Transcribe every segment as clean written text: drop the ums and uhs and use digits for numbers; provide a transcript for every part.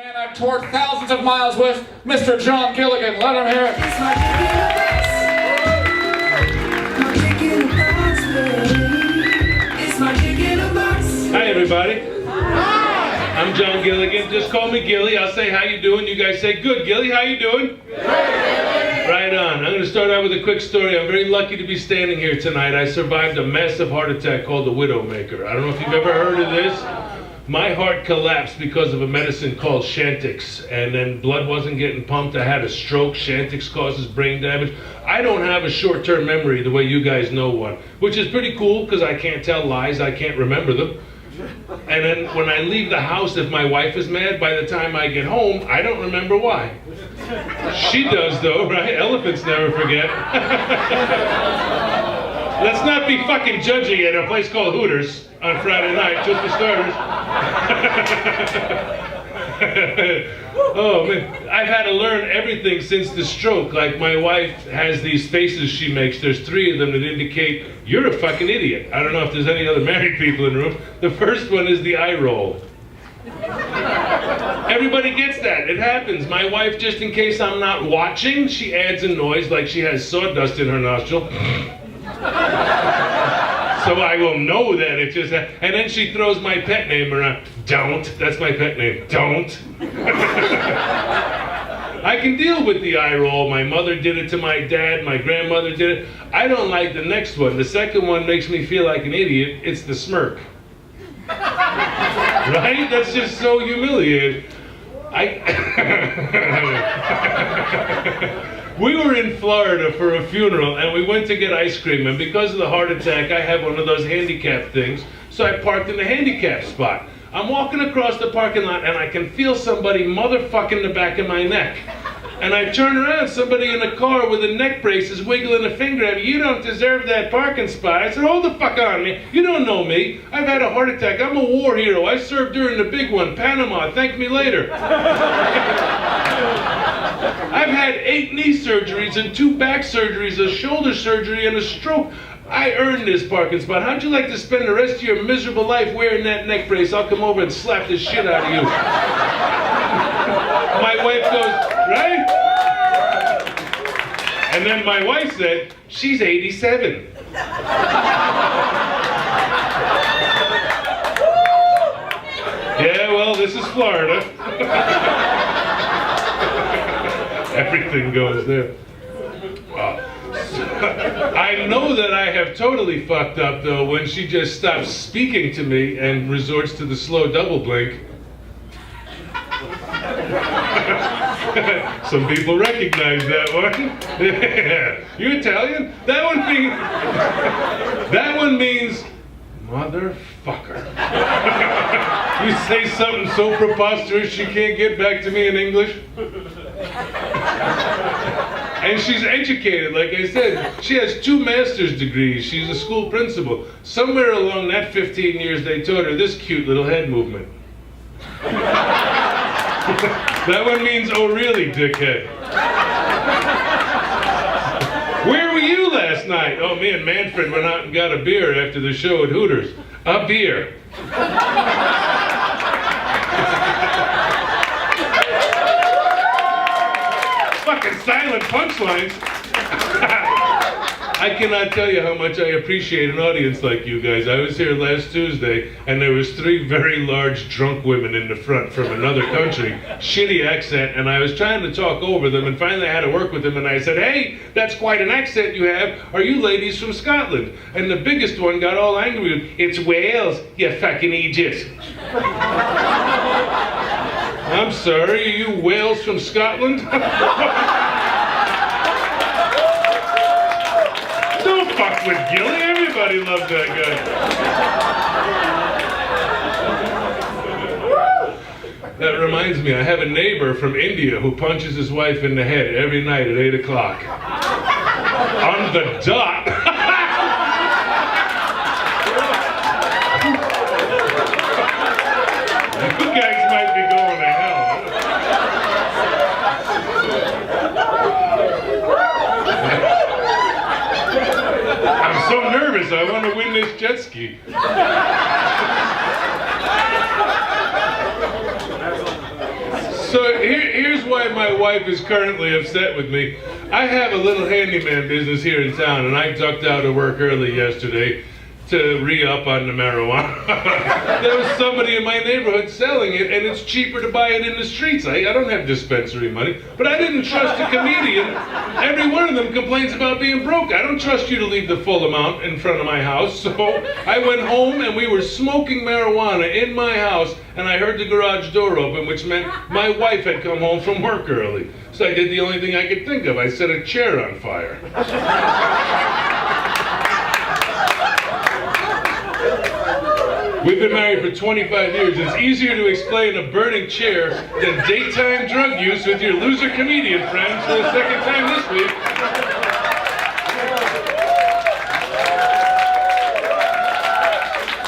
Man I've toured thousands of miles with, Mr. John Gilligan. Let him hear it. Hi, everybody. Hi. I'm John Gilligan. Just call me Gilly. I'll say, how you doing? You guys say, good, Gilly. How you doing? Right on. I'm going to start out with a quick story. I'm very lucky to be standing here tonight. I survived a massive heart attack called the Widowmaker. I don't know if you've ever heard of this. My heart collapsed because of a medicine called Chantix, and then blood wasn't getting pumped. I had a stroke. Chantix causes brain damage. I don't have a short-term memory the way you guys know one, which is pretty cool because I can't tell lies. I can't remember them. And then when I leave the house, if my wife is mad, by the time I get home, I don't remember why. She does though, right? Elephants never forget. Let's not be fucking judgy at a place called Hooters on Friday night, just for starters. Oh man, I've had to learn everything since the stroke. Like my wife has these faces she makes. There's 3 of them that indicate you're a fucking idiot. I don't know if there's any other married people in the room. The first one is the eye roll. Everybody gets that. It happens. My wife, just in case I'm not watching, she adds a noise like she has sawdust in her nostril. So I will know that it just happened. And then she throws my pet name around. Don't. That's my pet name. Don't. I can deal with the eye roll. My mother did it to my dad. My grandmother did it. I don't like the next one. The second one makes me feel like an idiot. It's the smirk. Right? That's just so humiliating. We were in Florida for a funeral and we went to get ice cream, and because of the heart attack I have one of those handicap things, so I parked in the handicap spot. I'm walking across the parking lot and I can feel somebody motherfucking the back of my neck. And I turn around, somebody in a car with a neck brace is wiggling a finger at me. You don't deserve that parking spot. I said, hold the fuck on me. You don't know me. I've had a heart attack. I'm a war hero. I served during the big one, Panama. Thank me later. I've had 8 knee surgeries and 2 back surgeries, a shoulder surgery and a stroke. I earned this parking spot. How'd you like to spend the rest of your miserable life wearing that neck brace? I'll come over and slap the shit out of you. My wife goes, right? And then my wife said, she's 87. Yeah, well, this is Florida. Everything goes there. I know that I have totally fucked up though when she just stops speaking to me and resorts to the slow double blink. Some people recognize that one. You Italian? That one means motherfucker. You say something so preposterous she can't get back to me in English. And she's educated, like I said. She has 2 master's degrees. She's a school principal. Somewhere along that 15 years they taught her this cute little head movement. That one means, oh really, dickhead. Where were you last night? Oh, me and Manfred went out and got a beer after the show at Hooters. A beer. Fucking silent punchlines. I cannot tell you how much I appreciate an audience like you guys. I was here last Tuesday and there was 3 very large drunk women in the front from another country, shitty accent, and I was trying to talk over them, and finally I had to work with them, and I said, hey, that's quite an accent you have. Are you ladies from Scotland? And the biggest one got all angry. It's Wales, you fucking idiot. I'm sorry, are you Wales from Scotland? Don't fuck with Gilly, everybody loved that guy. That reminds me, I have a neighbor from India who punches his wife in the head every night at 8 o'clock. On the dot. You guys might be going to hell. I'm so nervous, I want to win this jet ski. So here's why my wife is currently upset with me. I have a little handyman business here in town, and I ducked out of work early yesterday to re-up on the marijuana. There was somebody in my neighborhood selling it, and it's cheaper to buy it in the streets. I don't have dispensary money, but I didn't trust a comedian. Every one of them complains about being broke. I don't trust you to leave the full amount in front of my house. So I went home, and we were smoking marijuana in my house, and I heard the garage door open, which meant my wife had come home from work early. So I did the only thing I could think of. I set a chair on fire. We've been married for 25 years. It's easier to explain a burning chair than daytime drug use with your loser comedian friends for the second time this week.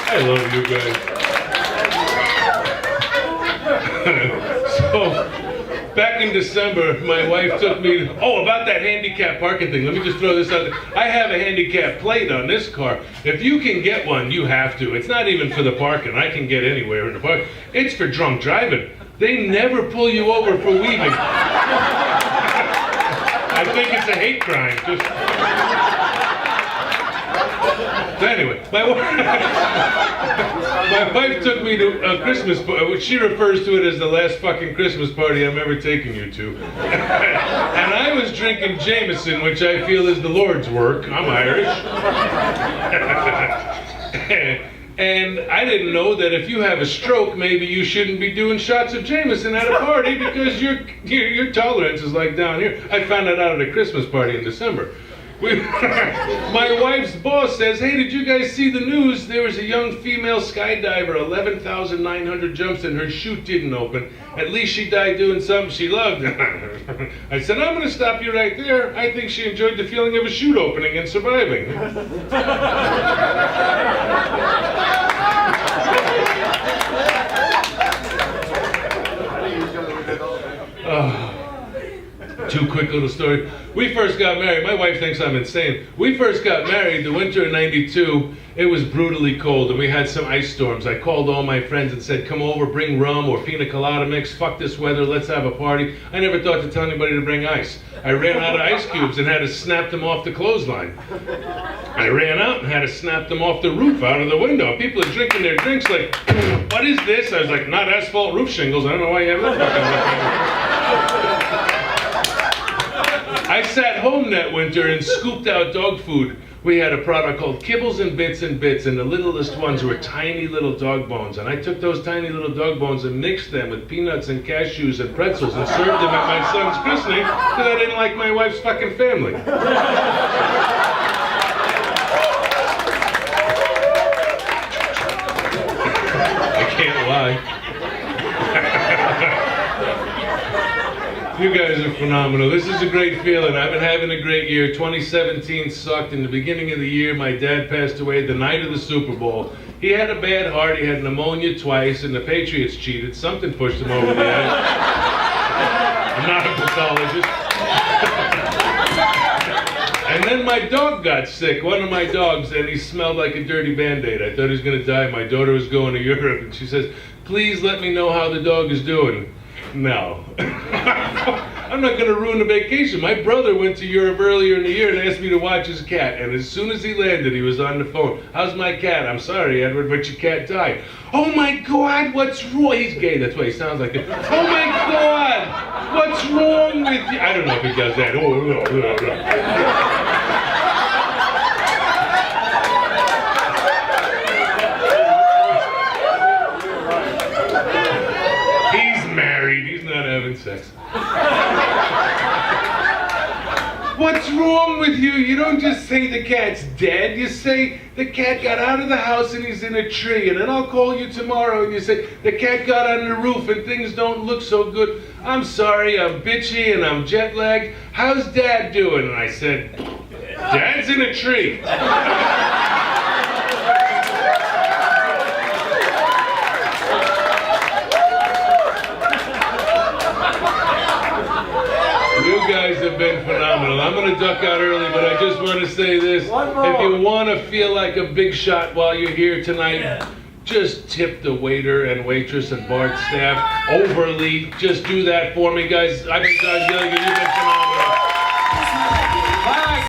I love you guys. So, back in December, my wife took me, about that handicap parking thing, let me just throw this out there. I have a handicap plate on this car. If you can get one, you have to. It's not even for the parking. I can get anywhere in the park. It's for drunk driving. They never pull you over for weaving. I think it's a hate crime. So anyway, my wife took me to a Christmas party. She refers to it as the last fucking Christmas party I'm ever taking you to. And I was drinking Jameson, which I feel is the Lord's work. I'm Irish. And I didn't know that if you have a stroke, maybe you shouldn't be doing shots of Jameson at a party because your tolerance is like down here. I found that out at a Christmas party in December. My wife's boss says, hey, did you guys see the news? There was a young female skydiver, 11,900 jumps, and her chute didn't open. At least she died doing something she loved. I said, I'm going to stop you right there. I think she enjoyed the feeling of a chute opening and surviving. Two quick little stories. We first got married. My wife thinks I'm insane. We first got married the winter of '92. It was brutally cold, and we had some ice storms. I called all my friends and said, come over, bring rum or pina colada mix. Fuck this weather. Let's have a party. I never thought to tell anybody to bring ice. I ran out of ice cubes and had to snap them off the clothesline. I ran out and had to snap them off the roof out of the window. People are drinking their drinks like, what is this? I was like, not asphalt roof shingles. I don't know why you have that fucking. I sat home that winter and scooped out dog food. We had a product called Kibbles and Bits, and the littlest ones were tiny little dog bones. And I took those tiny little dog bones and mixed them with peanuts and cashews and pretzels and served them at my son's christening because I didn't like my wife's fucking family. I can't lie. You guys are phenomenal. This is a great feeling. I've been having a great year. 2017 sucked. In the beginning of the year, my dad passed away the night of the Super Bowl. He had a bad heart. He had pneumonia twice, and the Patriots cheated. Something pushed him over the edge. I'm not a pathologist. And then my dog got sick, one of my dogs, and he smelled like a dirty Band-Aid. I thought he was going to die. My daughter was going to Europe, and she says, please let me know how the dog is doing. No. I'm not going to ruin the vacation. My brother went to Europe earlier in the year and asked me to watch his cat. And as soon as he landed, he was on the phone. How's my cat? I'm sorry, Edward, but your cat died. Oh my God, what's wrong? He's gay, that's why he sounds like it. Oh my God, what's wrong with you? I don't know if he does that. Having sex. What's wrong with you? You don't just say the cat's dead. You say the cat got out of the house and he's in a tree. And then I'll call you tomorrow and you say the cat got on the roof and things don't look so good. I'm sorry, I'm bitchy and I'm jet lagged. How's Dad doing? And I said, Dad's in a tree. You guys have been phenomenal. I'm going to duck out early, but I just want to say this. If you want to feel like a big shot while you're here tonight, just tip the waiter and waitress and bar staff overly. Just do that for me, guys. I've been John Gilligan. You've been phenomenal.